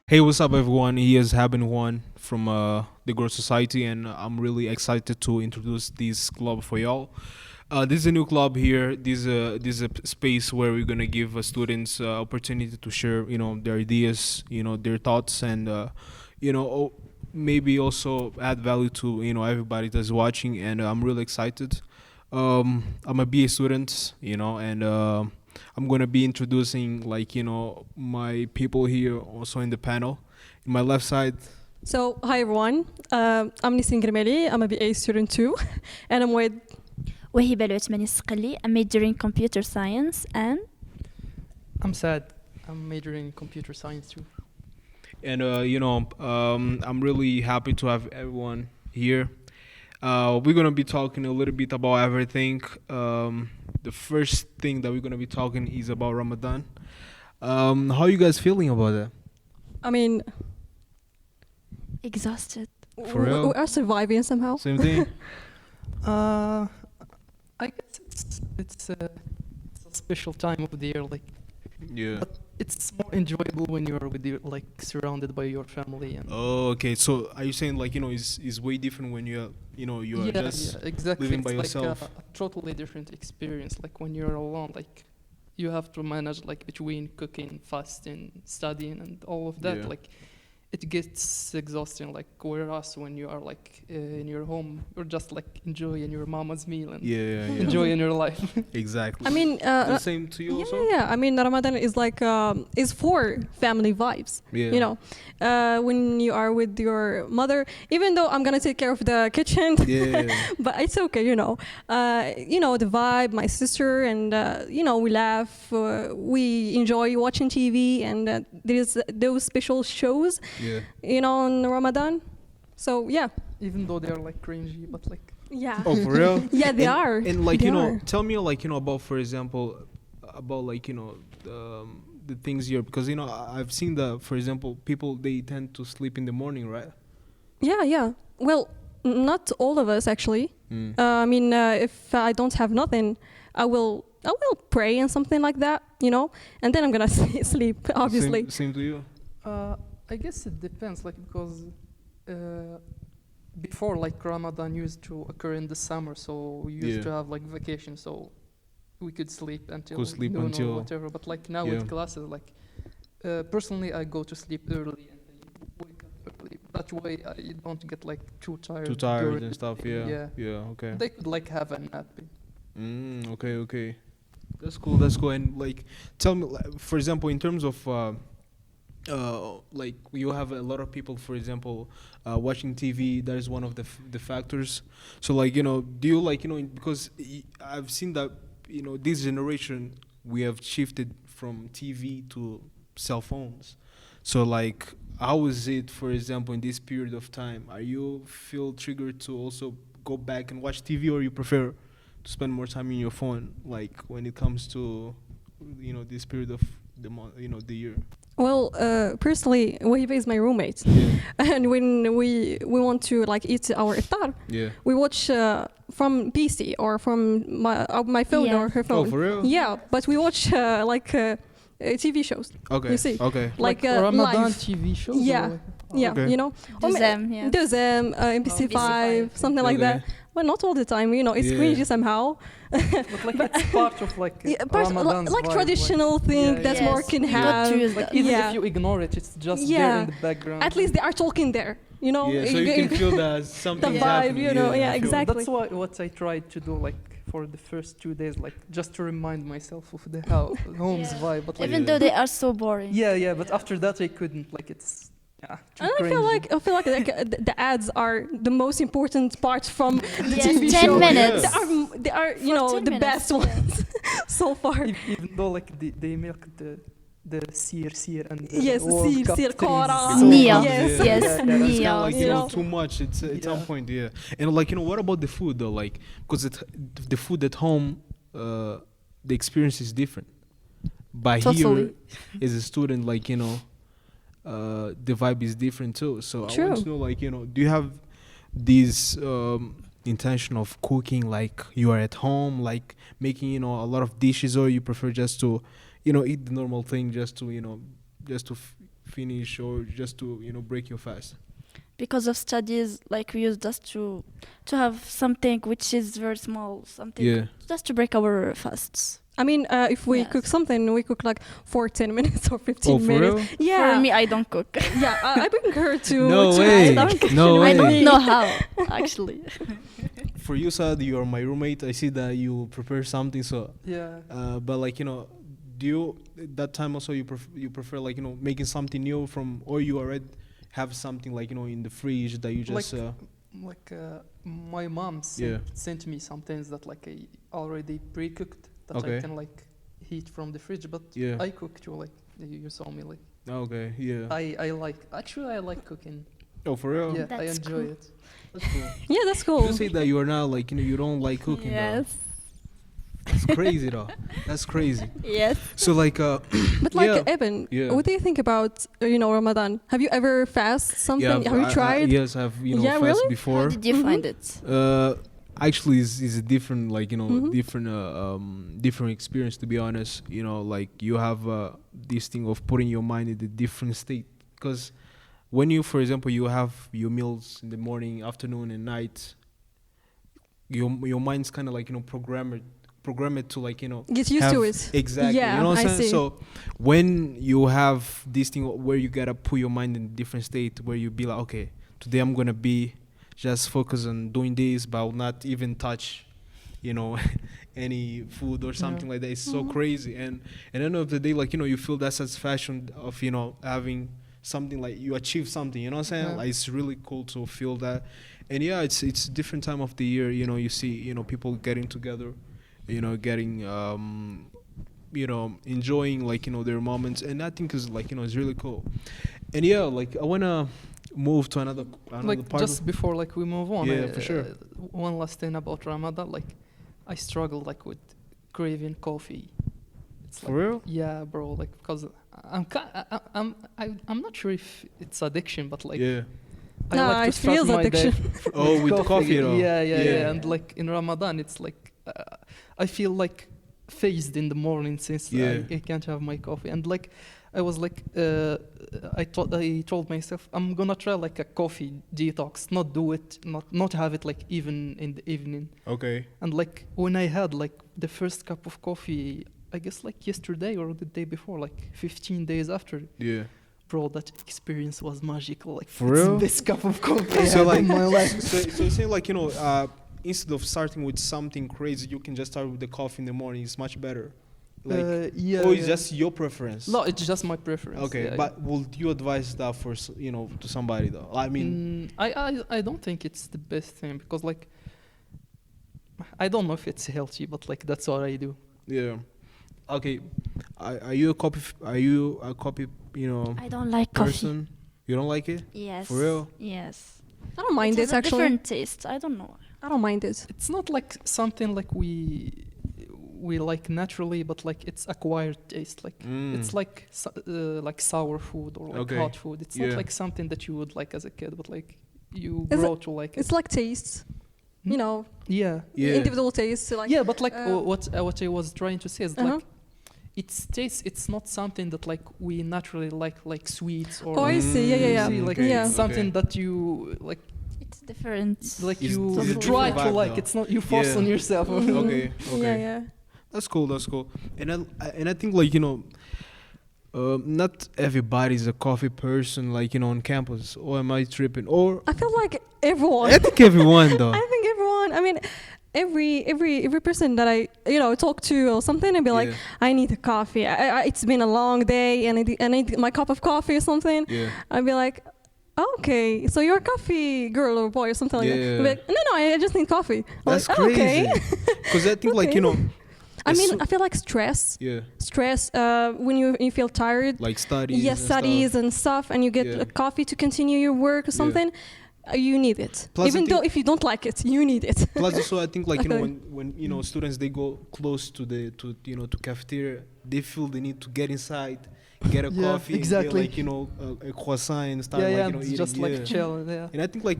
Hey, what's up, everyone? He is Haben1 from the Growth Society, and I'm really excited to introduce this club for y'all. This is a new club here. This is a space where we're gonna give students opportunity to share, their ideas, their thoughts, and maybe also add value to everybody that's watching. And I'm really excited. I'm a BA student, and I'm gonna be introducing my people here also in the panel. In my left side, So, hi everyone. I'm Nisrin Grimeli. I'm a BA student too, and I'm with. وهبة العثماني السقلي. I'm majoring computer science and I'm sad. I'm majoring in computer science too. and I'm really happy to have everyone here. We're gonna be talking a little bit about everything. The first thing that we're gonna be talking is about Ramadan. How are you guys feeling about that? I mean, exhausted. For real? we are surviving somehow. Same thing. I guess it's a special time of the year. Yeah. But it's more enjoyable when you're with your surrounded by your family and. Oh, okay. So are you saying is way different when you're just exactly. living by it's yourself? Like a totally different experience. Like when you're alone, you have to manage between cooking, fasting, studying, and all of that. Yeah. It gets exhausting. Whereas when you are in your home, you're just enjoying your mama's meal and Yeah. enjoying your life. Exactly. I mean, the same to you also? yeah. I mean, Ramadan is is for family vibes. Yeah. You know, when you are with your mother, even though I'm gonna take care of the kitchen. Yeah. But it's okay, the vibe, my sister, and we laugh, we enjoy watching TV, and there's those special shows, Yeah. in Ramadan. So yeah, Even though they are cringy, but yeah. Oh, for real? Yeah, they And- are. And They are. tell me about, for example, about the things here, because I've seen that, for example, people, they tend to sleep in the morning, right? Yeah. Well, not all of us actually. Mm. I mean, if I don't have nothing, I will pray and something like that, and then I'm gonna sleep. Obviously. Same to you. I guess it depends, because before, Ramadan used to occur in the summer, so we used Yeah. to have vacation, so we could sleep until Could sleep noon until- or whatever. But now Yeah. with classes, personally, I go to sleep early and I wake up early. That way, I don't get too tired. Too tired during and the stuff. day. Yeah. Yeah. Okay. They could have a nap. Okay. That's cool. And tell me, for example, in terms of you have a lot of people, for example, watching TV. That is one of the factors. So do you because I've seen that this generation, we have shifted from TV to cell phones. So how is it, for example, in this period of time? Are you feel triggered to also go back and watch TV, or you prefer to spend more time in your phone, when it comes to this period of the month, the year? Well, personally, Wahiba is my roommate, Yeah. and when we want to eat our iftar, Yeah. we watch from PC or from my phone Yeah. or her phone. Oh, for real? Yeah, but we watch TV shows. Okay. You see. Okay. Ramadan live. TV shows. Yeah. Yeah, Okay. Dozem, yeah. Dozem, MPC5, MPC5, something like Okay. that. Well, not all the time, it's Yeah. cringy somehow. But it's part of Ramadan's vibe, traditional thing Yeah, that yes. more can Good have. to use that. Even Yeah. if you ignore it, it's just Yeah. there in the background. At least they are talking there, Yeah, so you can feel that something the is vibe, happening. yeah, I feel it. exactly. That's what I tried to do, for the first 2 days, just to remind myself of the home's Yeah. vibe. But Even though they are so boring. yeah, but after that I couldn't. It's too And I feel cringy. like the ads are the most important part from the Yes, TV 10 show. minutes. They are For 10 the minutes, best yeah. ones so far. Even though they milk the seer and the Yes, World Cup seer, things Kora. so Nia. much. Yes. Yes, Yeah, It's Nia. kind of you know. too much. It's at some Yeah. point, yeah. And what about the food though? Because the food at home, the experience is different. By Totally. here, as a student, the vibe is different too. So I True. want to know, do you have this intention of cooking you are at home, making a lot of dishes, or you prefer just to eat the normal thing, just to finish or just to break your fast? Because of studies, like we used just to have something which is very small, something Yeah. just to break our fasts. I mean, if we Yes. cook something, we cook like for 10 minutes or 15 Oh, for minutes. real? Yeah. For me, I don't cook. Yeah, I bring her to. No to way. No I way. don't know how, actually. For you, Saad, you're my roommate. I see that you prepare something. So, Yeah. but like do you that time also you prefer like making something new from, or you already have something like in the fridge that you just My mom sent me some things that like I already pre-cooked that Okay. I can like heat from the fridge, but Yeah. I cook too, like you saw me like Okay, yeah. I like cooking. Oh, for real? Yeah, I That's enjoy cool. it. That's cool. Yeah, that's cool. You say that you are now like you don't like cooking. Though. Yes. That's crazy though. That's crazy. Yes. So like But like yeah. Evan, Yeah. what do you think about Ramadan? Have you ever fast something? yeah, Have you tried? yes, I've Yeah, fast really? How before. did you find it? Actually is a different like Mhm. different experience, to be honest. Like you have this thing of putting your mind in a different state, because when you, for example, you have your meals in the morning, afternoon and night, your mind's kind of like programmed to like Get used to have- it. exactly. Yeah, You know what I'm I saying? see. So when you have this thing where you gotta put your mind in a different state, where you be like, okay, today I'm gonna be just focus on doing this, but I'll not even touch any food or something like that. It's so crazy. And at the end of the day, like you feel that satisfaction of having something, like you achieve something, you know what I'm saying? Yeah. Like it's really cool to feel that. And yeah, it's a different time of the year. You see people getting together, getting enjoying like their moments, and I think is like it's really cool. And yeah, like I wanna move to another Like part just of, before like we move on. Yeah, for sure. One last thing about Ramadan, like I struggle like with craving coffee. It's for real. Yeah, bro. Like because I'm not sure if it's addiction, but like Yeah. I No, like it to start feels my day addiction. Oh, with coffee, though. Yeah. And like in Ramadan, it's like I feel like phased in the morning since Yeah. I can't have my coffee, and like I was like I told myself I'm gonna try like a coffee detox, not do it, not have it like even in the evening. Okay. And like when I had like the first cup of coffee, I guess like yesterday or the day before, like 15 days after, Yeah. bro, that experience was magical. Like For it's real? the best cup of coffee I So had like, in my life. so you say like instead of starting with something crazy, you can just start with the coffee in the morning. It's much better. Like, yeah. or it's yeah. just your preference. No, it's just my preference. Okay, yeah, but would you advise that for to somebody though? I mean, I don't think it's the best thing because like I don't know if it's healthy, but like that's what I do. yeah. Okay, are you a coffee? Are you a coffee? I don't like coffee. Person? You don't like it? Yes. For real? Yes. I don't mind It has it a actually. different taste. I don't know. I don't mind it. It's not like something like we like naturally, but like it's acquired taste. Like it's like sour food or like Okay. hot food. It's Yeah. not like something that you would like as a kid, but like you Is grow to like it. It's like tastes. Hmm? Yeah. Yeah. Individual tastes. Like, Yeah, but like uh, what I was trying to say is Uh-huh. like it's not something that like we naturally like sweets or Oh, I see. Yeah. see, like okay, Yeah. it's something okay. that you like It's different. like It's you different try to vibe, like though. it's not you force Yeah. on yourself. Mhm. Okay. Okay. Yeah. That's cool. That's cool. And I think like not everybody's a coffee person like on campus. Or am I tripping? Or I feel like everyone. I think everyone though. I think everyone. I mean, every person that I talk to or something, and be like, Yeah. I need a coffee. It's been a long day, and I need my cup of coffee or something. Yeah. I'd be like, okay, so you're a coffee girl or boy or something like Yeah. that. I'd be like, no, I just need coffee. I'm That's like, "Oh, okay. crazy. Because I think like Okay. I it's mean, so- I feel like stress. yeah, When you feel tired. like studies. Yes, and studies stuff. and stuff, and you get Yeah. a coffee to continue your work or Yeah. something. You need it. Plus, I Even think- though if you don't like it, you need it. Plus also I think like Okay. when students they go close to the to cafeteria, they feel the need to get inside, get a Yeah, coffee, exactly. get like a croissant and start yeah, like it's eating, just like yeah. chill. Yeah. And I think like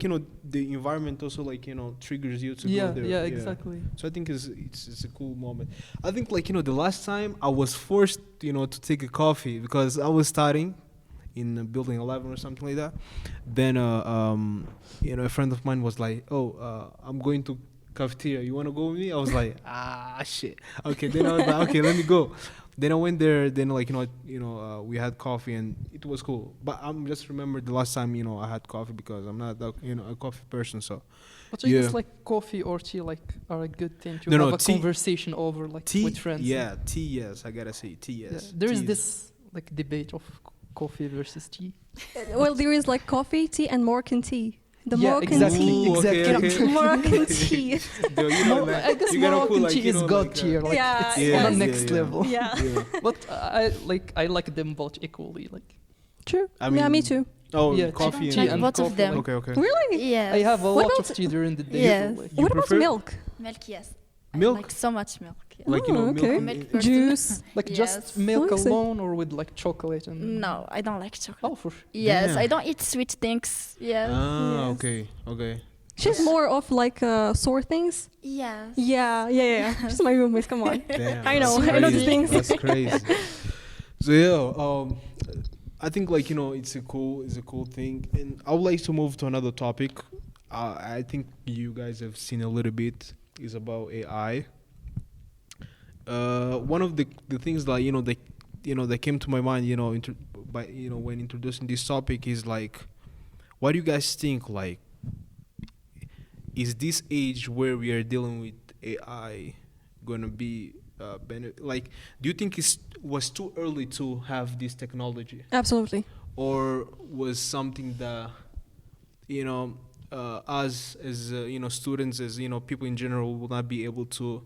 the environment also like triggers you to Yeah, go there. yeah, exactly. So I think it's a cool moment. I think like the last time I was forced to take a coffee because I was studying in building 11 or something like that. Then a friend of mine was like, "Oh, I'm going to cafeteria. You want to go with me?" I was like, "Ah, shit." Okay, then I was like, "Okay, let me go." Then I went there. Then we had coffee and it was cool. But I'm just remember the last time I had coffee because I'm not that, a coffee person. So But I guess like coffee or tea like are a good thing to have a conversation over like tea, with friends. Yeah, tea. Yes, I gotta say tea. Yes. Yeah. There is this like debate of coffee versus tea. Well, there is like coffee, tea, and Moroccan tea. The Yeah, Moroccan exactly, tea. exactly. Okay. Moroccan tea. I guess Moroccan tea is god tier. Like Yeah, it's yeah. on a next level. Yeah. But I like them both equally. Like True. I Yeah, mean- me too. Oh, Yeah, coffee tea Like and both of coffee, them. like, Okay. Really? Yes. I have a What lot about- of tea during the day. Yes. So, like, You What about prefer- milk? Milk, yes. Milk? I like so much milk. Yeah. Like Oh, okay. milk. Milk Juice. like Yes. just milk Nice. alone or with like chocolate and No, I don't like chocolate. Oh, for sure. Yes, Damn. I don't eat sweet things. Yes. Ah, Yes. okay. She's more of like sore things. Yes. Yeah. She's my roommate. Come on. Damn, I know, that's I know these crazy. things. That's crazy. So yeah, I think like it's a cool thing, and I would like to move to another topic. I think you guys have seen a little bit is about AI. One of the things that came to my mind when introducing this topic is like, what do you guys think, like, is this age where we are dealing with AI gonna be like, do you think it was too early to have this technology, Absolutely. or was something that us as students, as people in general, will not be able to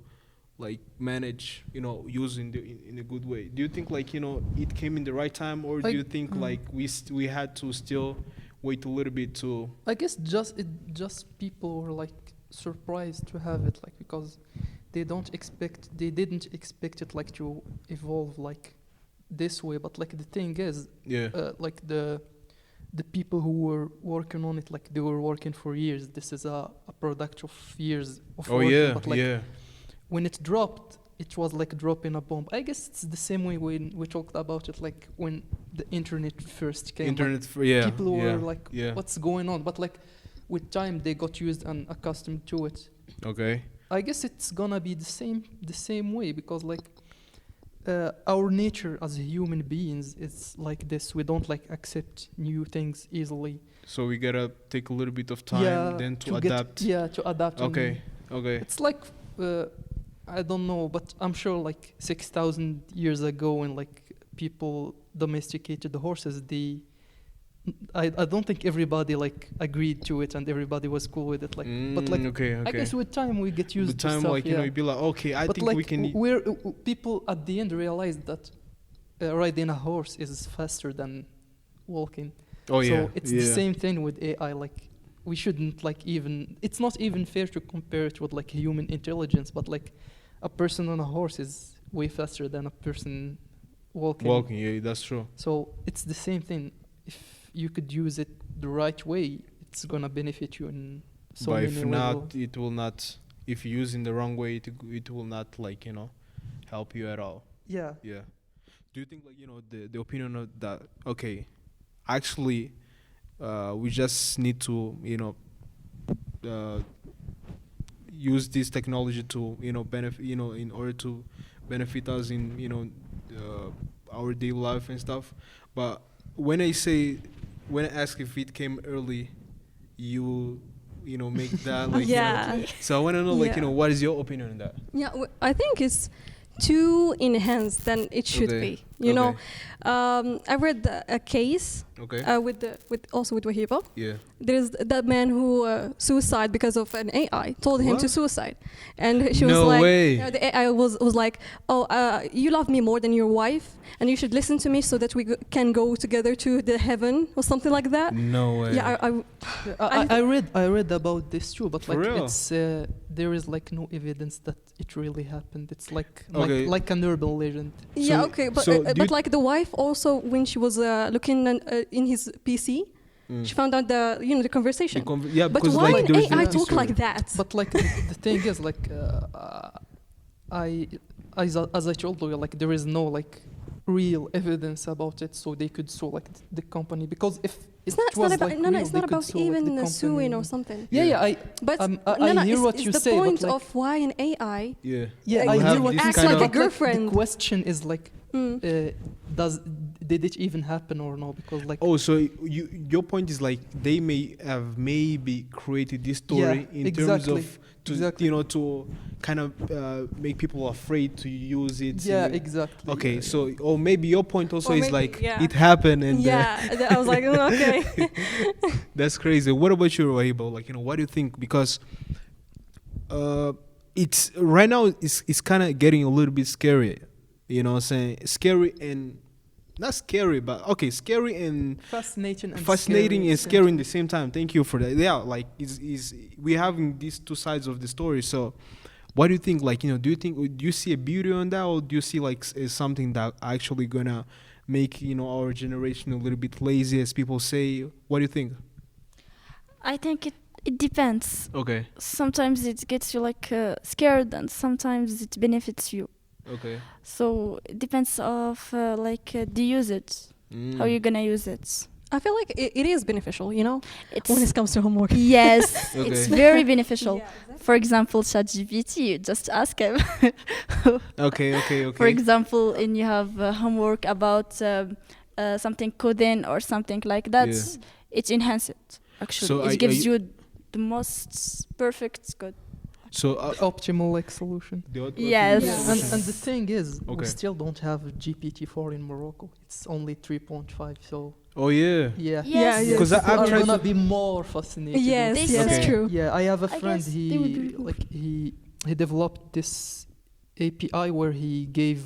like manage using in a good way? Do you think like it came in the right time, or do you think like we had to still wait a little bit to? I guess just people were like surprised to have it, like, because they didn't expect it like to evolve like this way. But like the thing is, like the people who were working on it, like they were working for years. This is a product of years of working. But like when it dropped, it was like dropping a bomb. I guess it's the same way when we talked about it, like when the internet first came. People were like, what's going on? But like with time, they got used and accustomed to it. Okay. I guess it's gonna be the same way, because like our nature as human beings is like this. We don't like accept new things easily. So we gotta take a little bit of time then to adapt. To adapt. Okay. It's like I don't know, but I'm sure like 6,000 years ago, when like people domesticated the horses, I don't think everybody like agreed to it and everybody was cool with it. Like, but like I guess with time we get used to stuff. Like you'd be like, okay, I think like we can. People at the end realized that riding a horse is faster than walking. So it's the same thing with AI. Like we shouldn't like even. It's not even fair to compare it with like human intelligence. But like a person on a horse is way faster than a person walking. Yeah, that's true. So it's the same thing. If you could use it the right way, it's gonna benefit you in so many ways. But if not, it will not. If you use in the wrong way, it will not like help you at all. Yeah. Do you think like the opinion of that? Okay, actually, we just need to use this technology to benefit in order to benefit us in our daily life and stuff. But when I ask if it came early, you make that like so I want to know like what is your opinion on that? I think it's too enhanced than it should be. I read a case with Wahiba. Yeah. There's that man who suicide because of an AI told him to suicide, and she was No like, way. the AI was like, you love me more than your wife, and you should listen to me so that we can go together to the heaven or something like that. No way. Yeah, I read about this too, but For like real? it's there is like no evidence that it really happened. It's like an urban legend. Yeah, okay, but like the wife also, when she was looking in his PC, she found out the conversation. But why like, an AI talk like that? But like the thing is like as I told you, like there is no like real evidence about it, so they could sue like the company. Because if It's it not, it's was not about, like no, real, it's they not could about sue, like, the even suing company. or something. Yeah, But I hear what it's you the say, point but like, of why an AI Yeah. yeah, like, I have hear what this you acts say, kind like a of- but, girlfriend. the question is like, Mm. did it even happen or no? Because like, Oh, so your point is like they may have maybe created this story Yeah, in exactly, terms of to exactly. to kind of make people afraid to use it. yeah, you- exactly. Okay, yeah, so or maybe your point also Or is maybe, like yeah. it happened and I was like, okay. that's crazy. What about you, Wahib? Like what do you think? Because it's right now it's kind of getting a little bit scary. You know what I'm saying? Scary and not scary, but okay, scary and fascinating and fascinating scary and scary in the same time. Thank you for that. Yeah, like is we're having these two sides of the story. So what do you think? Like, do you see a beauty on that, or do you see like is something that actually gonna make our generation a little bit lazy, as people say? What do you think? I think it depends. Okay. Sometimes it gets you like scared, and sometimes it benefits you. Okay. So it depends of the usage, how you're gonna use it. I feel like it is beneficial, It's when it comes to homework. yes, Okay. it's very beneficial. Yeah, exactly. For example, ChatGPT, you just ask him. Okay. For example, and you have homework about something coding or something like that, Yeah. it enhances it. Actually, So it gives you the most perfect code. So optimal like solution. Yes. Yeah. And the thing is, Okay. we still don't have GPT-4 in Morocco. It's only 3.5. So oh yeah. yeah, Yes. Because I've I'm tried gonna to- be more fascinated. Yes, They yes, say- true. Yeah, I have a I friend. guess they would be He cool. like he developed this API where he gave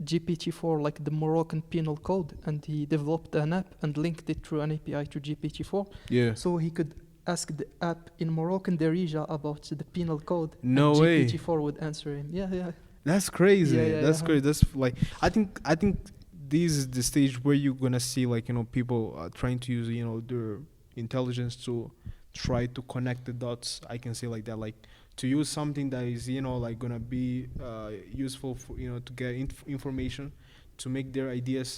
GPT-4 like the Moroccan penal code, and he developed an app and linked it through an API to GPT-4, Yeah. so he could ask the app in Moroccan Darija about the penal code. No and way. GPT-4 would answer him. Yeah. That's crazy. Yeah, That's yeah. crazy. That's like I think this is the stage where you're gonna see like people trying to use their intelligence to try to connect the dots. I can say like that, like to use something that is like gonna be useful for to get information, to make their ideas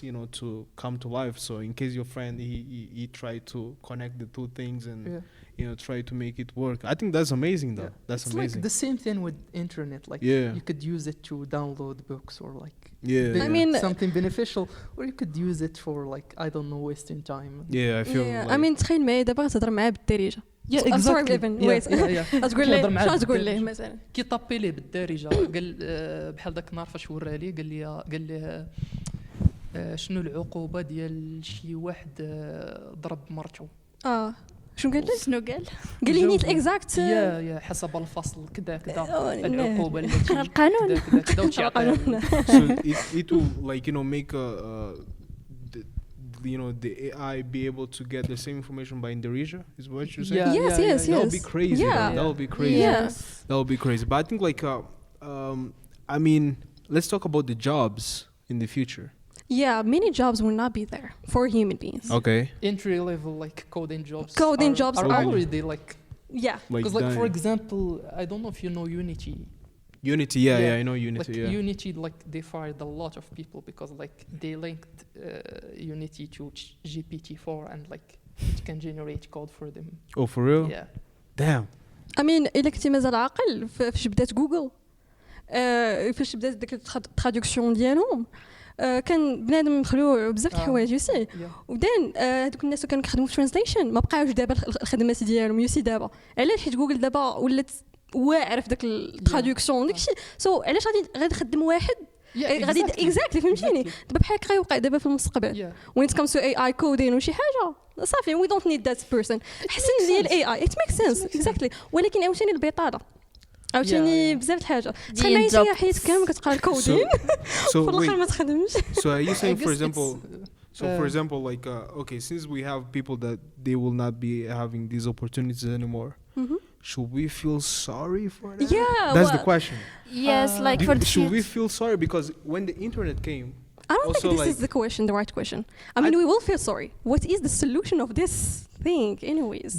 to come to life. So in case your friend he tried to connect the two things and try to make it work. I think that's amazing though. Yeah. That's It's amazing. like the same thing with internet. Like Yeah. you could use it to download books or like Yeah. I mean, something beneficial, or you could use it for like I don't know, wasting time. yeah, I feel Yeah, like I mean تخيل معايا دابا غتهضر معاه بالدارجة. Yeah, I'm sorry, exactly. Evan, Yeah, wait. yeah, yeah. تقول لي نهضر معاه شنو تقول ليه بالدارجة. مثلا؟ كي طابي ليه بالدارجه قال بحال داك النهار فاش ورا لي قال لي شنو العقوبه ديال شي واحد ضرب مرته. شنو قال لي؟ شنو قال؟ قال لي نيت جاوبني. اكزاكت. يا حسب الفصل كذا العقوبه التي القانون. كذا وش يعطيها. so it will like make the AI be able to get the same information by Indonesia is what you're saying? Yeah. Yes. That would be crazy. Yeah. That would be crazy. Yeah. That would be crazy. But I think like I mean, let's talk about the jobs in the future. Yeah, many jobs will not be there for human beings. Okay. Entry level like coding jobs. Coding are, jobs are are- already like Yeah. because like for dying. example, I don't know if you know Unity. Unity, yeah, I know Unity, Like yeah. Unity, like they fired a lot of people because like they linked Unity to GPT-4 and like it can generate code for them. Oh, for real? Yeah. Damn. I mean إلا كنتي مازال عاقل فاش بدات جوجل فاش بدات ديك الترادكسيون ديالهم كان بنادم مخلوع بزاف د الحوايج يسي Yeah. ودان هذوك الناس اللي كانوا كيخدموا في ترانسليشن ما بقاوش دابا الخدمات ديالهم يسي دابا علاش حيت جوجل دابا ولات واعر في داك الترادكسيون داكشي سو علاش غادي تخدم واحد غادي اكزاكتلي فهمتيني دابا بحال هكا غيوقع دابا في المستقبل Yeah. وين تكمسو اي اي كودين وشي حاجه صافي وي دونت نيد ذات بيرسون حسن لي الاي اي ات ميك سنس اكزاكتلي ولكن عاوتاني البطاله عاوتاني Yeah. بزاف د الحاجه دي تخيل معايا job. شي حيت كامل كتقرا الكودين So في الاخر wait. ما تخدمش So are you I saying, for guess example, it's, so for example, like okay, since we have people that they will not be having these opportunities anymore, should we feel sorry for that? Yeah, That's the well, question. Yes, like for the Should we future. feel sorry because when the internet came, I don't also, think this like- is the right question. I mean, we will feel sorry. What is the solution of this thing, anyways?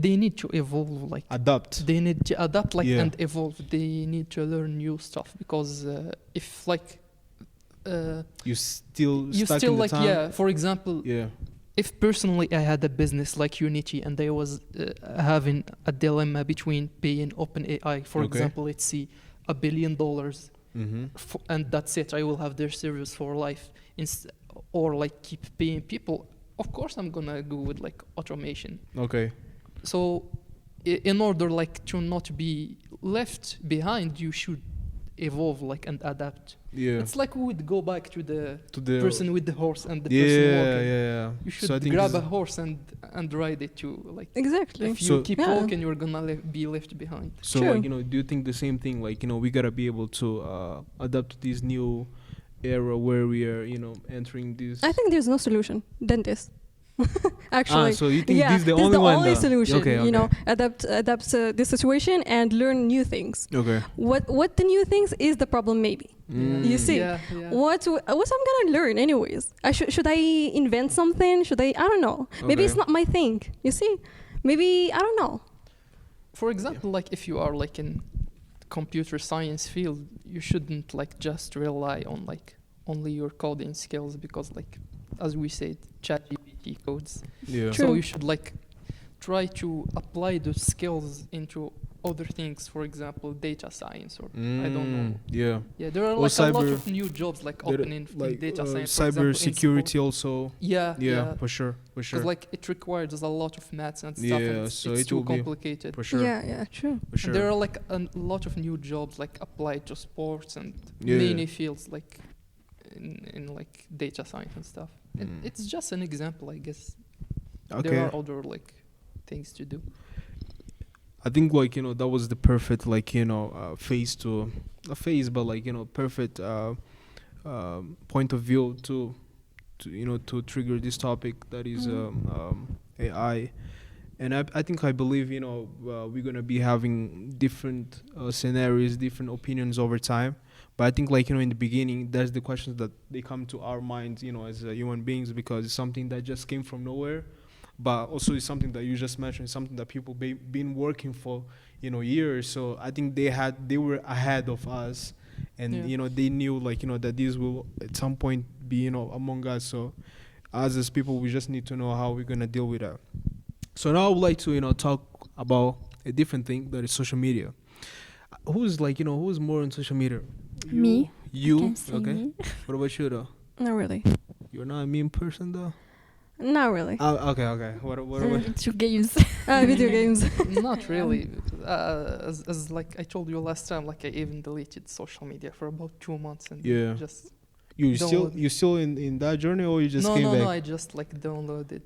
they need to evolve like adapt. they need to adapt like Yeah. and evolve. They need to learn new stuff because if like You still you stuck still in the like time? yeah. For example, Yeah. if personally I had a business like Unity and I was having a dilemma between paying OpenAI, for Okay. example, let's see, $1 billion, Mm-hmm. and that's it, I will have their service for life, or like keep paying people. Of course, I'm gonna go with like automation. Okay. So, in order like to not be left behind, you should evolve like and adapt. Yeah. It's like we would go back to the To the person with the horse and the yeah, person yeah, walking. yeah. You should So I think grab this a horse and ride it to like. Exactly. If you So- keep Yeah. walking, you're gonna be left behind. So True. like, you know, do you think the same thing? Like, you know, we gotta be able to adapt to this new era where we are, you know, entering this. I think there's no solution than this. Actually, so you think yeah, this is the only one? only that- solution. Okay, You know, okay. adapt the situation and learn new things. Okay. What the new things is the problem? Maybe You see, Yeah, yeah. what I'm gonna learn anyways. Should I invent something? Should I don't know. Maybe it's Okay. not my thing. You see, maybe I don't know. For example, like if you are like in computer science field, you shouldn't like just rely on like only your coding skills, because like as we said, ChatGPT codes. Yeah. True. So you should like try to apply those skills into other things. For example, data science, or I don't know. Yeah. Yeah, there are Or like a lot cyber- of new jobs like There- opening in like data science. for cyber example, in security sport. also. Yeah, Yeah, for sure, for sure, Because like it requires a lot of maths and stuff, Yeah, and so it's it too will be- complicated. for sure, Yeah, true. for sure. And there are like a lot of new jobs like applied to sports and Yeah. many fields like in like data science and stuff. Mm. It's just an example, I guess. Okay. There are other like things to do. I think like, you know, that was the perfect like, you know, phase to a phase, but like, you know, perfect point of view to you know, to trigger this topic that is AI. And I think I believe, you know, we're gonna be having different scenarios, different opinions over time. But I think like, you know, in the beginning, there's the questions that they come to our minds, you know, as human beings, because it's something that just came from nowhere. But also it's something that you just mentioned, something that people been working for, you know, years. So I think they were ahead of us, and Yeah. you know, they knew like, you know, that this will at some point be, you know, among us. So as people, we just need to know how we're gonna deal with that. So now I would like to, you know, talk about a different thing, that is social media. Who's like, you know, who's more on social media? Me. You? Can say Okay. me. What about you though? Not really. You're not a meme person though. Not really. Okay. What about? Two games. Video games. Not really. As like I told you last time, like I even deleted social media for about 2 months and Yeah. just You still in that journey, or you just came no, back? I just like downloaded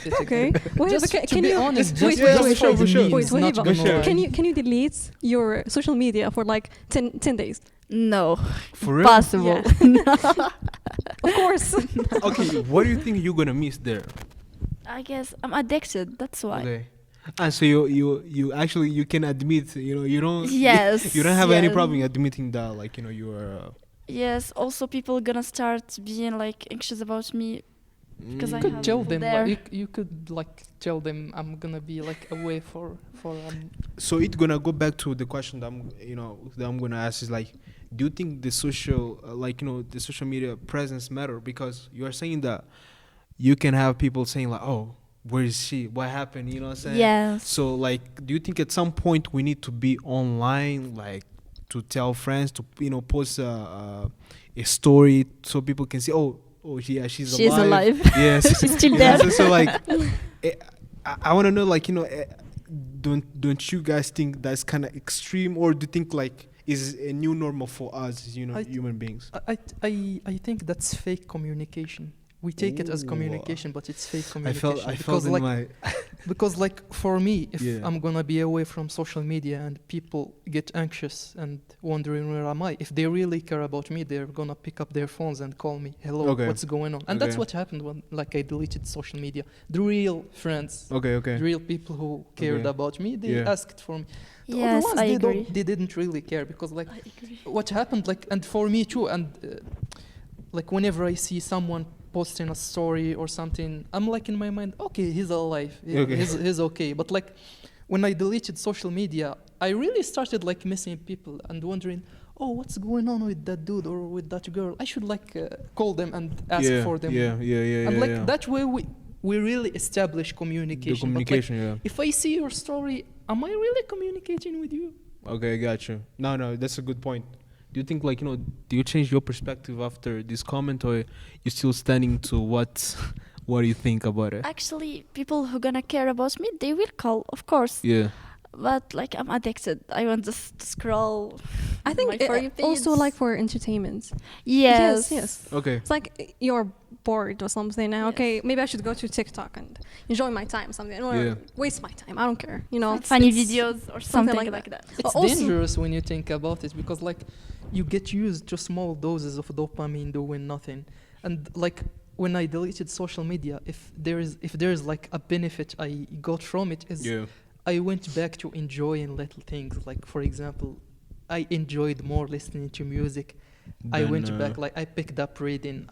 it Okay. again. Wait, Just but to can be you honest, wait, just wait, for wait, sure, the for sure. memes, Wait, not Wahiba, gonna lie. can you delete your social media for like 10 days? No, For real? possible. Of course. Okay, what do you think you're gonna miss there? I guess I'm addicted. That's why. Okay. And so you actually you can admit, you know, you don't Yes. you don't have any yes. problem admitting that, like, you know, you are Yes. Also, people gonna start being like anxious about me. Because I You could have tell people them, there. like, you could like tell them I'm gonna be like away for so it's gonna go back to the question that I'm gonna ask is like, do you think the social like, you know, the social media presence matter? Because you are saying that you can have people saying like, oh, where is she, what happened, you know what I'm saying? Yes. So like, do you think at some point we need to be online, like to tell friends, to, you know, post a story so people can see, oh yeah, she's alive. Yes. She's still Yeah, there. so like, I want to know, like, you know, don't you guys think that's kind of extreme, or do you think like is a new normal for us, you know, human beings? I think that's fake communication. We take it as Ooh. communication, but it's fake I communication. felt because in like my because like for me, if Yeah. I'm gonna be away from social media and people get anxious and wondering where am I, if they really care about me, they're gonna pick up their phones and call me. Hello, Okay. what's going on? And that's Okay. what happened when like I deleted social media. The real friends, okay. the real people who cared Okay. about me, they Yeah. asked for me. The Yes, other ones, I agree. they didn't really care, because like I agree. what happened, like, and for me too, and like whenever I see someone posting a story or something, I'm like in my mind, okay, he's alive, Okay. he's okay. But like when I deleted social media, I really started like missing people and wondering, oh, what's going on with that dude or with that girl? I should like call them and ask for them. And like that way we really establish communication. The communication, but like, if I see your story, am I really communicating with you? Okay, I got you. No, that's a good point. Do you think like, do you change your perspective after this comment, or you still standing to what do you think about it? Actually, people who gonna care about me, they will call, of course. Yeah. But like I'm addicted. I want just to scroll. I think my For You also feeds. like for entertainment. Yes. Yes. Okay. It's like you're bored or something now. Yes. Okay, maybe I should go to TikTok and enjoy my time, something. Or waste my time. I don't care. Funny It's videos or something something like that. It's Also- dangerous when you think about it, because like you get used to small doses of dopamine doing nothing. And like when I deleted social media, if there is like a benefit I got from it, is I went back to enjoying little things. Like for example, I enjoyed more listening to music. I went back, like I picked up reading.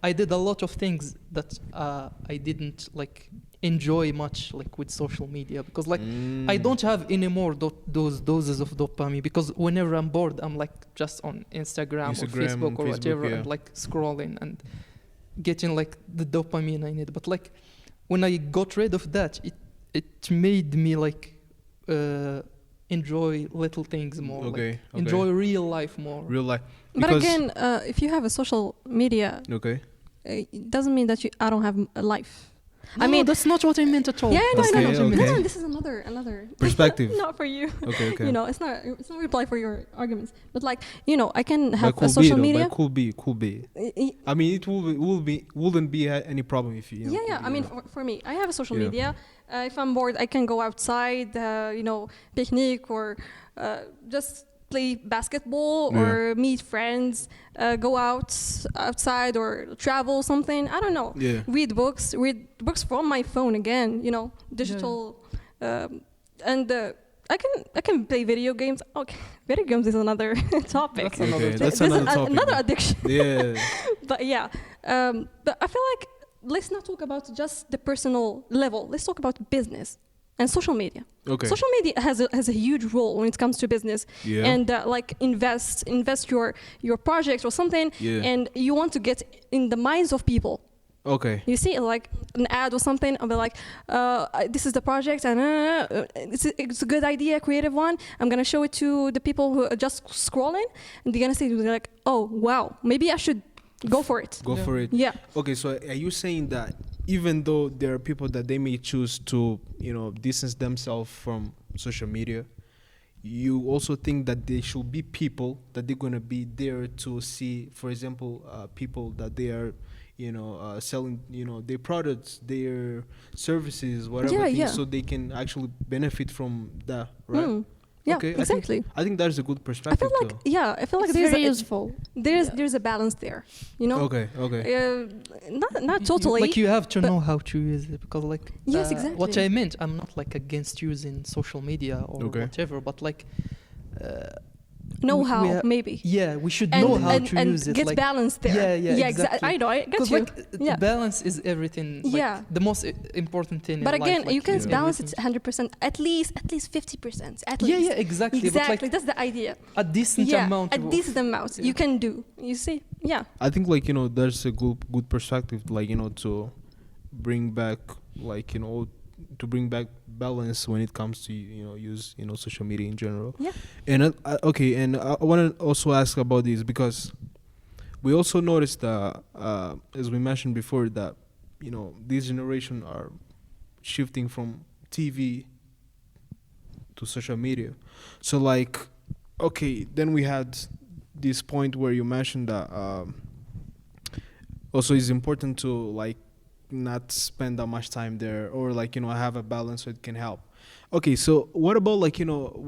I did a lot of things that I didn't like enjoy much like with social media, because like I don't have any more those doses of dopamine, because whenever I'm bored, I'm like just on Instagram or Facebook or whatever, and like scrolling and getting like the dopamine I need. But like when I got rid of that, it made me like enjoy little things more. Okay. Enjoy real life more. Real life. But again, if you have a social media, Okay. it doesn't mean that I don't have a life. No, I mean, that's not what I meant at all. Yeah, no, That's no, not no, what I no, meant. no. This is another Perspective. not for you. Okay. It's not reply for your arguments. But like, I can have But a social media. But could be. I mean, it wouldn't be any problem if you. Yeah. I mean, for me, I have a social media. If I'm bored, I can go outside, picnic or just play basketball or meet friends, go outside or travel something. I don't know. Yeah. Read books from my phone again. Digital, and I can play video games. Okay, video games is another topic. That's another topic. Another addiction. Yeah. But yeah, but I feel like let's not talk about just the personal level. Let's talk about business and social media. Okay. Social media has a huge role when it comes to business. Yeah. And like invest your project or something. Yeah. And you want to get in the minds of people. Okay. You see like an ad or something, and be like, this is the project, and it's a good idea, creative one. I'm gonna show it to the people who are just scrolling, and they're gonna say, they're like, oh wow, maybe I should go for it. Go for it. Yeah. Okay, so are you saying that even though there are people that they may choose to, distance themselves from social media, you also think that there should be people that they're going to be there to see, for example, people that they are, selling, their products, their services, whatever things, so they can actually benefit from that, right? Yeah, okay, exactly. I think that is a good perspective. I feel like It's there's very useful. There's a balance there, Okay. not totally. Like you have to know how to use it, because like Yes, exactly. what I meant, I'm not like against using social media or whatever, but like know we how are- maybe. Yeah, we should know how to and use it. get like, balance there. Yeah, exactly. I know. I get 'Cause you. like balance is everything. Like, Yeah. the most important thing. But in again, life, you can like, balance everything. it 100%, at least 50%. At least. Yeah, exactly. But Exactly. like That's the idea. a decent amount. a decent amount you can do. You see? Yeah. I think like there's a good perspective, like to bring back to bring back balance when it comes to use social media in general. Yeah. And I want to also ask about this, because we also noticed that as we mentioned before, that this generation are shifting from TV to social media. So like then we had this point where you mentioned that also it's important to like not spend that much time there, or like have a balance so it can help. Okay, so what about like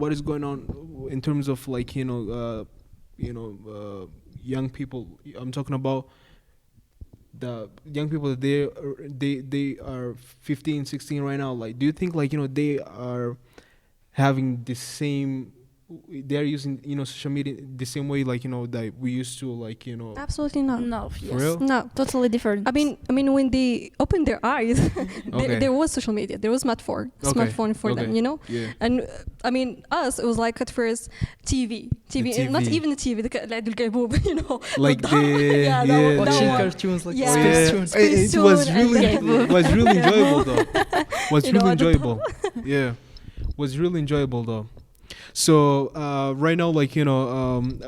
what is going on in terms of like young people? I'm talking about the young people that they are 15, 16 right now. Like, do you think like they are having the same they're using social media the same way like that we used to like Absolutely not. No, yes. real? No. Totally different. I mean, when they opened their eyes, Okay. there was social media. There was smartphone for them, you know. Yeah. And I mean, us, it was like at first TV, not TV. even the TV, اللي عنده الكعبوب, you know. Like that- the yeah, that one- that Watching one. cartoons like Yeah. Space Yeah. Tunes. Space It was Tune really and- was really enjoyable though. Was You know, really at the enjoyable. Yeah, was really enjoyable though. So right now, like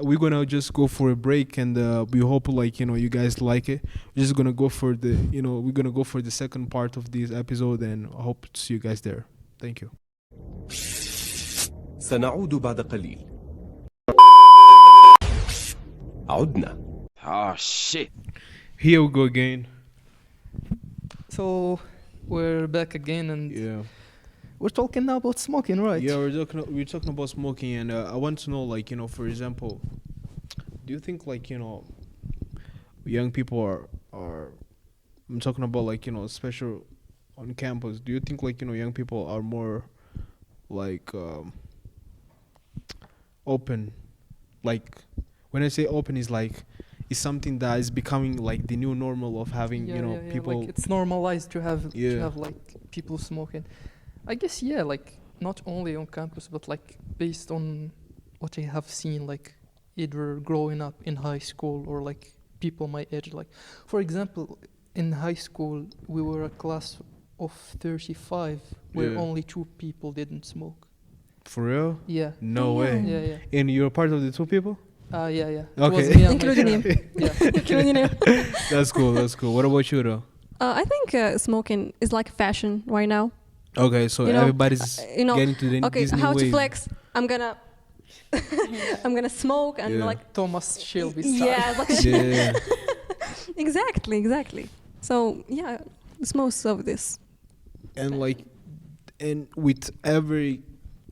we're gonna just go for a break, and we hope like you guys like it. We're just gonna go for the we're gonna go for the second part of this episode, and I hope to see you guys there. Thank you. سنعود بعد قليل. عدنا. Oh shit. Here we go again. So we're back again, and Yeah. we're talking now about smoking, right? Yeah, we're talking about smoking, and I want to know, like, for example, do you think, like, young people are I'm talking about, like, especially on campus. Do you think, like, young people are more, like, open? Like, when I say open, is like it's something that is becoming like the new normal of having, people. Like it's normalized to have Yeah. like people smoking. I guess like not only on campus, but like based on what I have seen, like either growing up in high school or like people my age. Like for example, in high school we were a class of 35 where Yeah. only 2 people didn't smoke. For real? Yeah. No way. Yeah. And you're part of the 2 people? Yeah. It Okay. was me and my Including him. friend. Yeah. Including him. That's cool. That's cool. What about you, though? I think smoking is like fashion right now. Okay, so everybody's getting to the Okay, this new how to wave. flex? I'm gonna smoke and Yeah. like Thomas Shelby style. yeah, like Yeah. exactly. So yeah, it's most of this. And like, and with every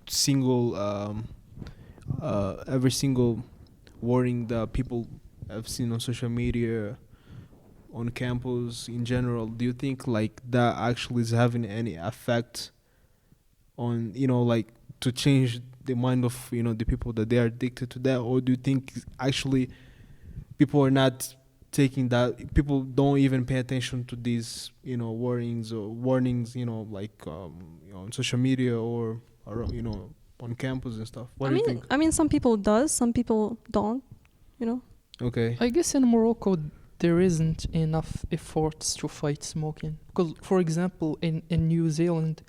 single warning that people have seen on social media, on campus in general, do you think like that actually is having any effect on like to change the mind of the people that they are addicted to that? Or do you think actually people are not taking that, people don't even pay attention to these warnings like on social media or on campus and stuff? What do you think? I mean, some people does, some people don't. Okay. I guess in Morocco there isn't enough efforts to fight smoking. Because, for example, in New Zealand,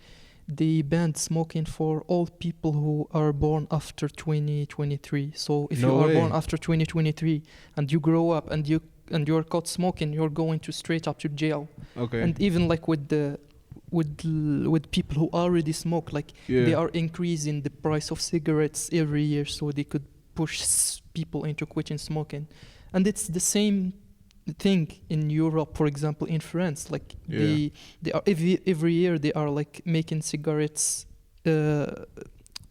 they banned smoking for all people who are born after 2023. So if No you are way. born after 2023 and you grow up and you're caught smoking, you're going to straight up to jail. Okay. And even like with people who already smoke, like Yeah. they are increasing the price of cigarettes every year so they could push people into quitting smoking. And it's the same thing in Europe, for example, in France. Like they are every year they are like making cigarettes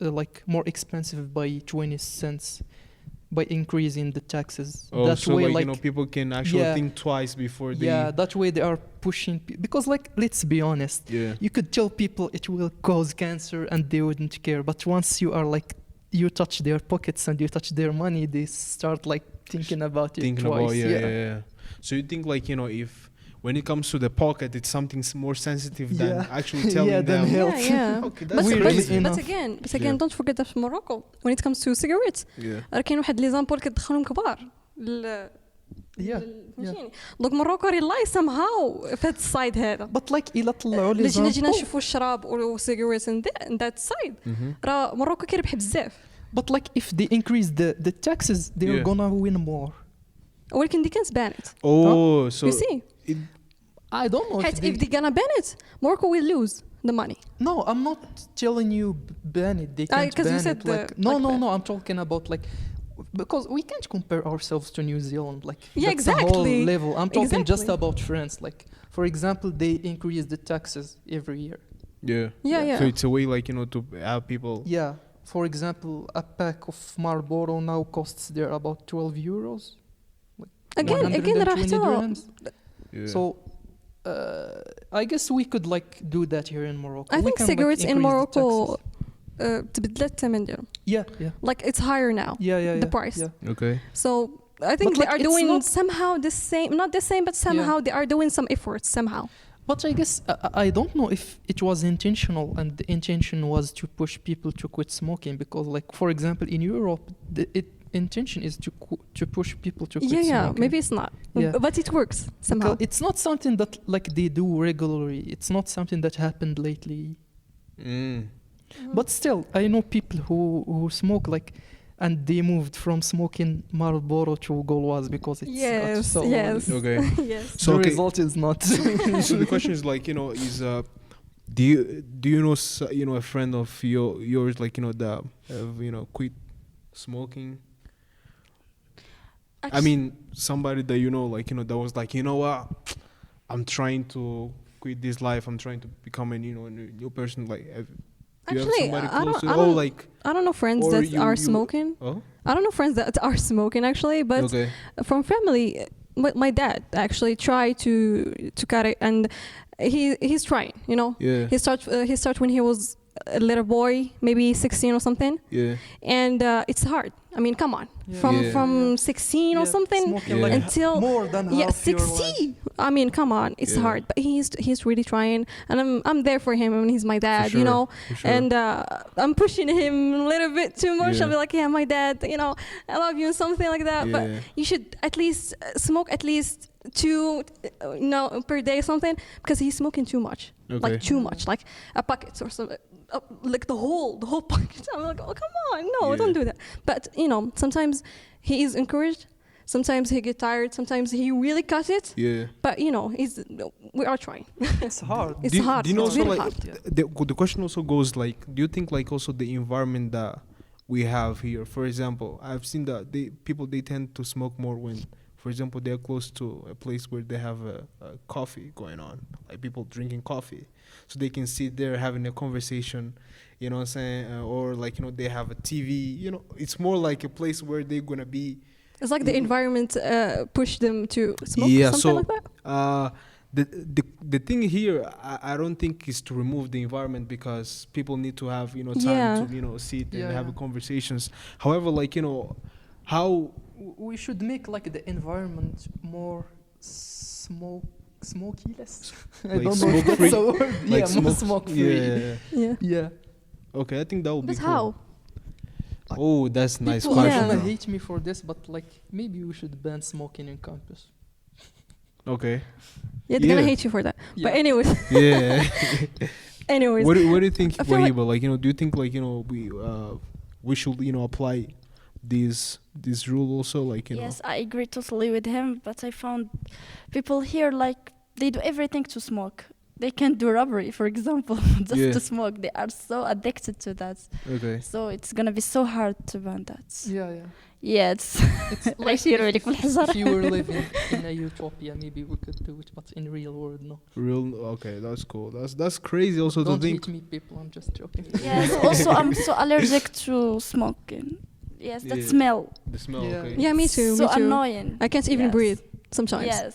like more expensive by 20 cents by increasing the taxes. Oh, that so way, like people can actually Yeah. think twice before they. yeah, that way they are pushing because like let's be honest, Yeah. you could tell people it will cause cancer and they wouldn't care, but once you are like you touch their pockets and you touch their money, they start like thinking about it Thinking twice. about yeah. So you think like if when it comes to the pocket, it's something more sensitive than Yeah. actually telling Yeah, than them. health. Yeah. Okay, But, that's Weirdly crazy. enough. but again, don't forget that في Morocco, when it comes to cigarettes, Yeah. راه كاين واحد لي زامبول كتدخلهم كبار. Yeah. فهمتيني؟ دونك موروكو ريلاي somehow في هاد السايد هذا. But like إلا طلعوا لي جينا example. نشوفوا الشراب والسيجاريتس ان ذات سايد راه موروكو كيربح بزاف. But like if they increase the taxes, they're Yeah. gonna win more. ولكن they can't ban it. Oh, so You see? I don't know حيت if if they gonna ban it, Morocco will lose the money. No, I'm not telling you ban it. They can't 'cause you ban said it. the- Like no, like no, that. no. I'm talking about like because we can't compare ourselves to New Zealand. Like Yeah, that's a whole exactly. level. I'm talking just Exactly. about France. Like for example, they increase the taxes every year. Yeah. So it's a way like to have people. Yeah. For example, a pack of Marlboro now costs there about 12 euros. Like Again, 120 راه حتى dirhams. Yeah. So I guess we could like do that here in Morocco. I We think can, like, cigarettes in increase the Morocco taxes. تبدلت الثمن ديالهم. Yeah, yeah. Like it's higher now. Yeah. The price. Yeah. Okay. So I think But, they like, are it's doing not- somehow the same, not the same, but somehow they are doing some efforts somehow. But I guess I don't know if it was intentional, and the intention was to push people to quit smoking, because, like, for example, in Europe, the intention is to push people to quit smoking. Yeah, maybe it's not, Yeah. but it works somehow. Because it's not something that like they do regularly. It's not something that happened lately. But still, I know people who smoke, like, and they moved from smoking Marlboro to Gauloise because it's got so yes. Okay. Yes. So the okay. result is not. So the question is like, is do you know a friend of yours like that have quit smoking? I mean, somebody that like that was like, what, I'm trying to quit this life. I'm trying to become a new person. Like, do you have Actually, somebody I close to don't, like? I don't know friends or that you- are you- smoking. Oh, I don't know friends that are smoking actually, but okay. from family, my dad actually tried to cut it, and he's trying. Yeah. He started when he was a little boy, maybe 16 or something, Yeah. and it's hard. I mean, come on, Yeah. from 16 or something Smoking Yeah. like until more than half your life. 60. I mean, come on, it's Yeah. hard, but he's really trying, and I'm there for him. I mean, he's my dad, sure, for sure. and I'm pushing him a little bit too much. Yeah. I'll be like, yeah, my dad, I love you, and something like that. Yeah. But you should at least smoke at least 2 per day or something, because he's smoking too much. Okay. Like too much, like a packet or something, like the whole packet. I'm like, oh, come on, no, Yeah. don't do that. But sometimes he is encouraged, sometimes he get tired, sometimes he really cut it. Yeah. But we are trying. It's hard. It's hard. Do you know It's also really like hard. the question also goes like, do you think like also the environment that we have here? For example, I've seen that people tend to smoke more when, for example, they're close to a place where they have a coffee going on, like people drinking coffee, so they can sit there having a conversation. You know what I'm saying? Or like they have a TV. It's more like a place where they're gonna be. It's like the environment push them to smoke, Yeah, something so like that. the thing here, I don't think is to remove the environment, because people need to have time Yeah. to sit and Yeah, have yeah. conversations. However, like how We should make like the environment more smoky less. I Like don't know if that's smoke-free? a word. like Yeah, more smoke free. Yeah. Yeah. Yeah. Okay, I think that would But be how? cool. Oh, that's nice People question. are gonna though. hate me for this, but like maybe we should ban smoking in campus. Okay. Yeah, they're gonna Yeah. hate you for that. Yeah. But anyways, Yeah. anyways. what do you think, I feel like- Wahiba? Like do you think like we should apply this rule also, like Yes, I agree totally with him, but I found people here like they do everything to smoke. They can do robbery, for example, just Yeah. to smoke. They are so addicted to that. Okay. So it's gonna be so hard to ban that. Yeah, yeah. Yeah, it's It's يشيروا لك if بالحجر. you were living in a utopia, maybe we could do it, but in real world, no. Okay, that's cool. That's crazy also Don't to think. hate me, people. I'm just joking. Yes, also I'm so allergic to smoking. Yes, that Yeah. smell. The smell, Yeah. okay. Yeah, me too. So me too. annoying. I can't even Yes. breathe sometimes. Yes.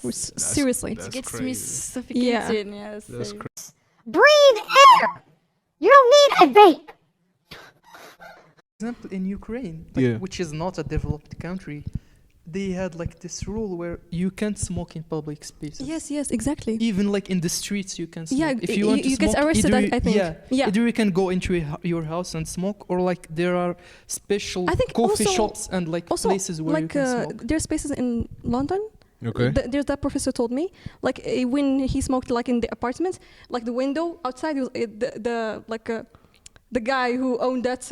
Seriously. That's It gets me crazy. suffocating. Yes. That's I- crazy. Breathe air. You don't need a vape. For example, in Ukraine, like, Yeah. which is not a developed country, they had like this rule where you can't smoke in public spaces. Yes, exactly. Even like in the streets, you can smoke. Yeah, if you want to you get smoke, arrested, either I think. Yeah, Yeah. either you can go into your house and smoke, or like there are special I think coffee also- shops and like Also, places where you like can smoke. there's spaces in London. Okay. There's that professor told me, like when he smoked like in the apartment, like the window outside, was, the guy who owned that,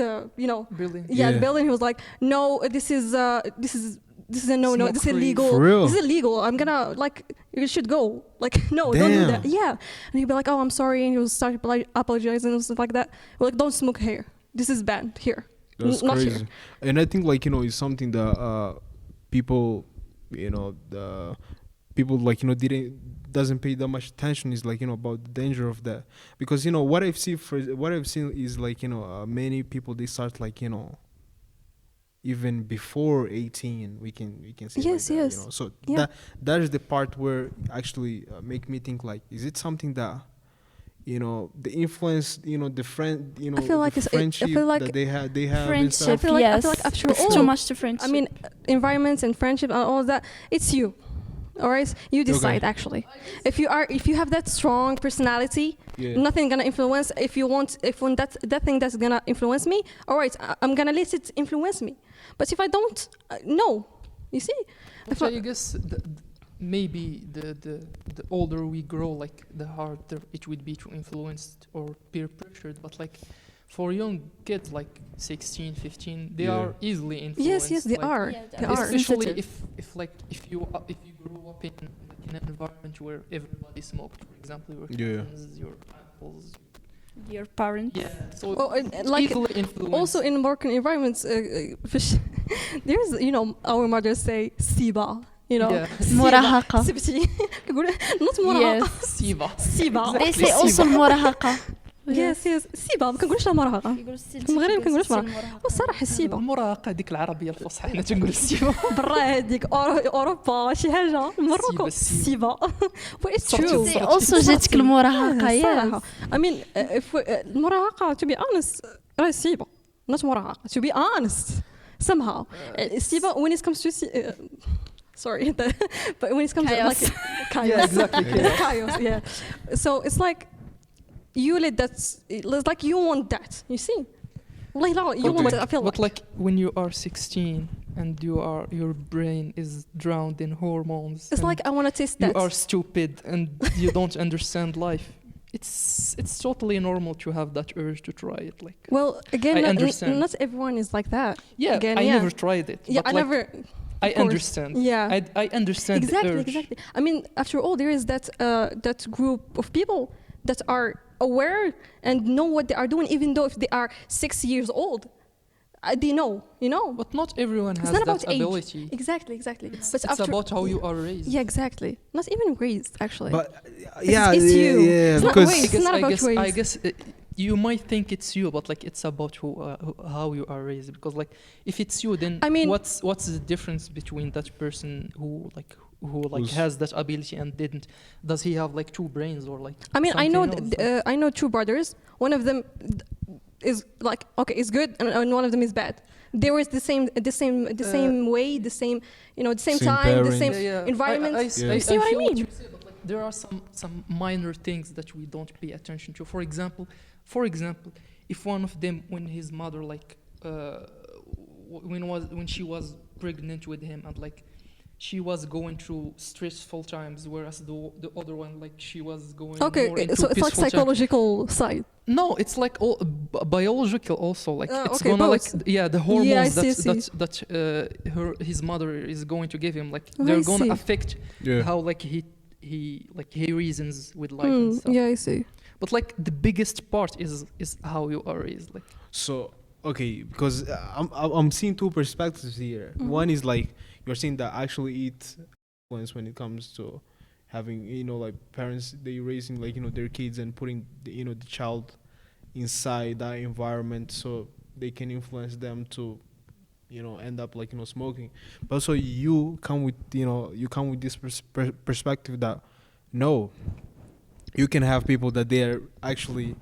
Building. yeah, Yeah. building. He was like, no, this is a no, this is Smoke-free. illegal. For real? This is illegal. I'm gonna you should go. Like no, don't do that. Damn. Yeah, and he'd be like, oh, I'm sorry, and he would start apologizing and stuff like that. We're like, don't smoke here. This is banned here. That's Not crazy. here. And I think like it's something that people the people like doesn't pay that much attention is like about the danger of that, because what I've seen is like many people they start like even before 18 we can see Yes, like that, yes. so Yeah. that is the part where actually make me think like, is it something that the influence, the friend, I feel like the it's- I friendship feel like that they have. Friendship, And stuff. I yes. feel like after It's all, too much to friendship. I mean, environments and friendship and all of that, it's you. All right, you decide actually. If you have that strong personality, Yeah. nothing gonna influence. If when that thing that's gonna influence me, all right, I'm gonna let it influence me. But if I don't, no, you see. If So I- I guess maybe the older we grow, like the harder it would be to influence or peer pressured. But like for young kids, like 16, 15, they Yeah. are easily influenced. yes, they like, are. Yeah, They are. Especially sensitive. if you grew up in an environment where everybody smoked, for example, your Yeah. cousins, your uncles. Your parents. Yeah. So Oh, and it's like easily influenced. also in Moroccan environments, there's our mothers say siba. Yeah. مراهقة. سبتي كنقول not مراهقة. Yes. Siva. سيبا. They say also المراهقة. yes سيبا ما كنقولش لا مراهقة. يقولوا السيد. في المغرب ما كنقولوش يقولوا مراهقة. والصراحة السيبا المراهقة هذيك العربية الفصحى حنا تنقول السيبا. برا هذيك اوروبا شي حاجة مروكو السيبا. سيبا. but it's صرتي true. They also جاتك المراهقة. الصراحة. Yes. I mean المراهقة to be honest راهي سيبا not مراهقة to be honest somehow السيبا when it comes to sorry but when it comes to Chaos. like chaos. Yeah, exactly. It's chaos, yeah. So it's like you let that. It's like you want that. You see, like you want that. I feel But like when you are 16 and your brain is drowned in hormones. it's and like I want to taste you that. are stupid and you don't understand life. It's totally normal to have that urge to try it. Like Well, again, I not, understand. not everyone is like that. yeah, Again, I yeah. never tried it. Yeah, but I like, never. I of course. understand. Yeah. I understand the Exactly, urge. exactly. I mean, after all, there is that group of people that are aware and know what they are doing, even though if they are 6 years old, they know, But not everyone It's has not that about age. ability. Exactly. But It's after, about how you are raised. Yeah, exactly. Not even raised, actually. But yeah, it's you. yeah, It's not because race. It's not about I race. guess you might think it's you, but like it's about how you are raised. Because like if it's you, then I mean- what's the difference between that person who Who's- has that ability and didn't? Does he have like two brains or like? I mean, something else? I know two brothers. One of them is like okay, is good, and one of them is bad. They were the same way, the same the same Same time, the parents. same environment. I Yeah. See what I feel mean? you say, but like there are some minor things that we don't pay attention to. For example, if one of them, when his mother like when she was pregnant with him and like she was going through stressful times, whereas the other one like she was going Okay, more into so it's like peaceful times. psychological side. No, it's like all biological also. Like it's okay, gonna both. like the Yeah, I hormones see. that his mother is going to give him. Like Oh, they're I gonna see. affect yeah. how like he reasons with life and stuff. Yeah, I see. But like the biggest part is how you are raised. Like So okay, because I'm seeing two perspectives here. One is like you're saying that actually eat influence when it comes to having like parents they raising like their kids and putting the child inside that environment so they can influence them to end up like smoking. But also you come with this perspective that no, you can have people that they are actually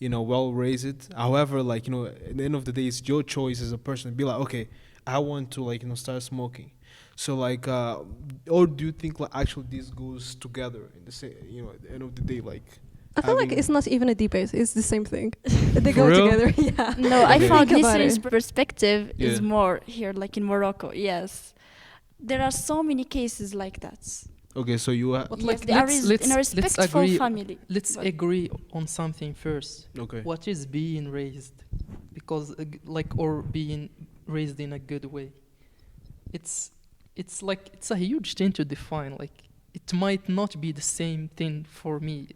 well raised. However, like at the end of the day, it's your choice as a person to be like, okay, I want to like start smoking. So like, or do you think like actually this goes together in the same at the end of the day, like? I feel like having- it's not even a debate. It's the same thing. They For go real? together. Yeah. No, I Okay. found Think about Nisrin's it. perspective is Yeah. more here, like in Morocco. Yes, there are so many cases like that. Okay, so you but Yes, like they are raised in a respectful agree. family. Let's But- agree on something first. okay. What is being raised? Because like or being raised in a good way. It's like it's a huge thing to define. Like it might not be the same thing for me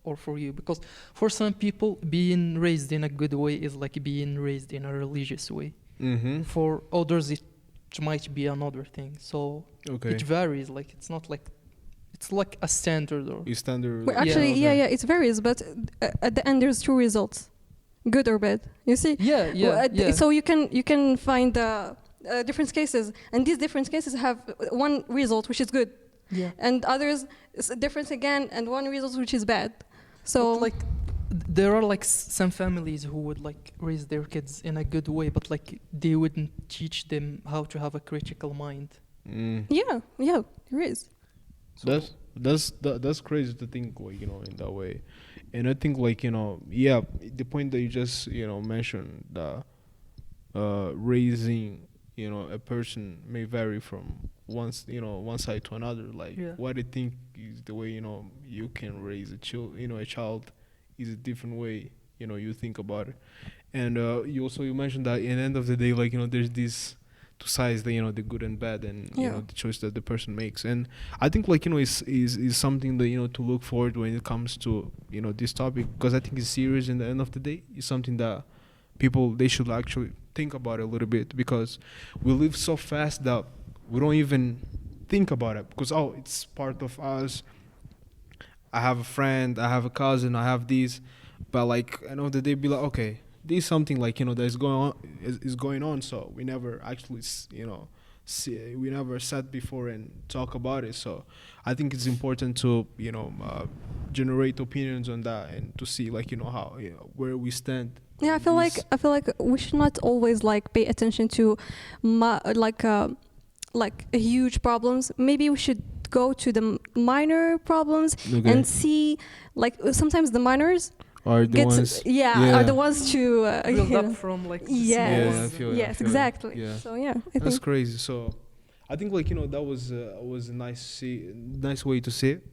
or for you, because for some people being raised in a good way is like being raised in a religious way. Mm-hmm. For others it might be another thing. So Okay. it varies. Like it's not like it's like a standard or You standard. Well, actually, yeah, it varies, but at the end, there's two results, good or bad. You see? yeah. So you can find different cases, and these different cases have one result which is good, Yeah. and others different again, and one result which is bad. So But, like there are like some families who would like raise their kids in a good way, but like they wouldn't teach them how to have a critical mind. yeah, there is. That's crazy to think, like, in that way. And I think, like, the point that you just mentioned, that raising a person may vary from one side to another. Like, Yeah. what I think is the way you can raise a child is a different way you think about it. And you mentioned that in the end of the day, like, there's these two sides, the good and bad, and the choice that the person makes. And I think, like, is something that to look forward when it comes to this topic, because I think it's serious. In the end of the day, it's something that people, they should actually think about it a little bit, because we live so fast that we don't even think about it, because it's part of us. I have a friend, I have a cousin, I have these, but like end of the day, be like, okay, this is something like that is going on. So we never actually we never sat before and talk about it. So I think it's important to generate opinions on that, and to see, like, how where we stand. Yeah, I feel like we should not always like pay attention to like huge problems. Maybe we should go to the minor problems and see, like, sometimes the minors are the ones are the ones to Build up from like the yes, small- yes, exactly. Yeah. So yeah, I That's think crazy. So I think, like, that was a nice way to say it.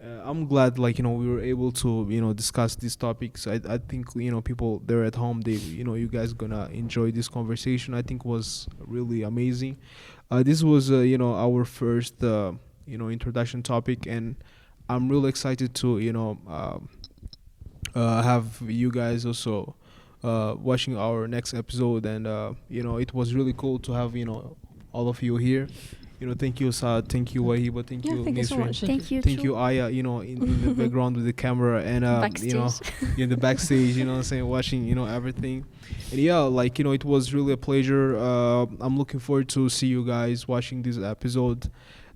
I'm glad, like, we were able to discuss these topics. I think people there at home, they you guys gonna enjoy this conversation. I think was really amazing. This was our first introduction topic, and I'm really excited to have you guys also watching our next episode. And it was really cool to have all of you here. Thank you, Saad, thank you, Wahiba, thank you, thank you so Nisrin. much. Thank you. Aya, in the background with the camera, and Backstage. in the backstage, what I'm saying, watching everything. And like, it was really a pleasure. I'm looking forward to see you guys watching this episode.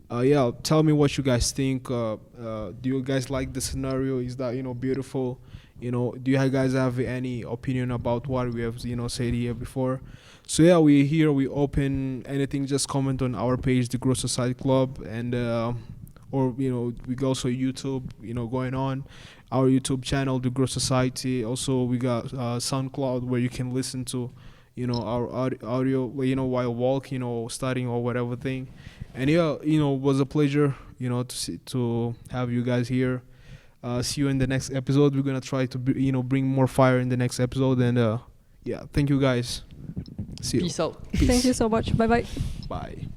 Tell me what you guys think. Do you guys like the scenario? Is that beautiful? Do you guys have any opinion about what we have said here before? So we're here, we open anything, just comment on our page, the Growth Society Club, and or we got also YouTube going on, our YouTube channel, the Growth Society. Also we got Soundcloud, where you can listen to our audio while walking or studying or whatever thing. And it was a pleasure to have you guys here. See you in the next episode. We're gonna try to bring more fire in the next episode. And thank you guys. See you. Peace out. Peace. Thank you so much. Bye bye. Bye.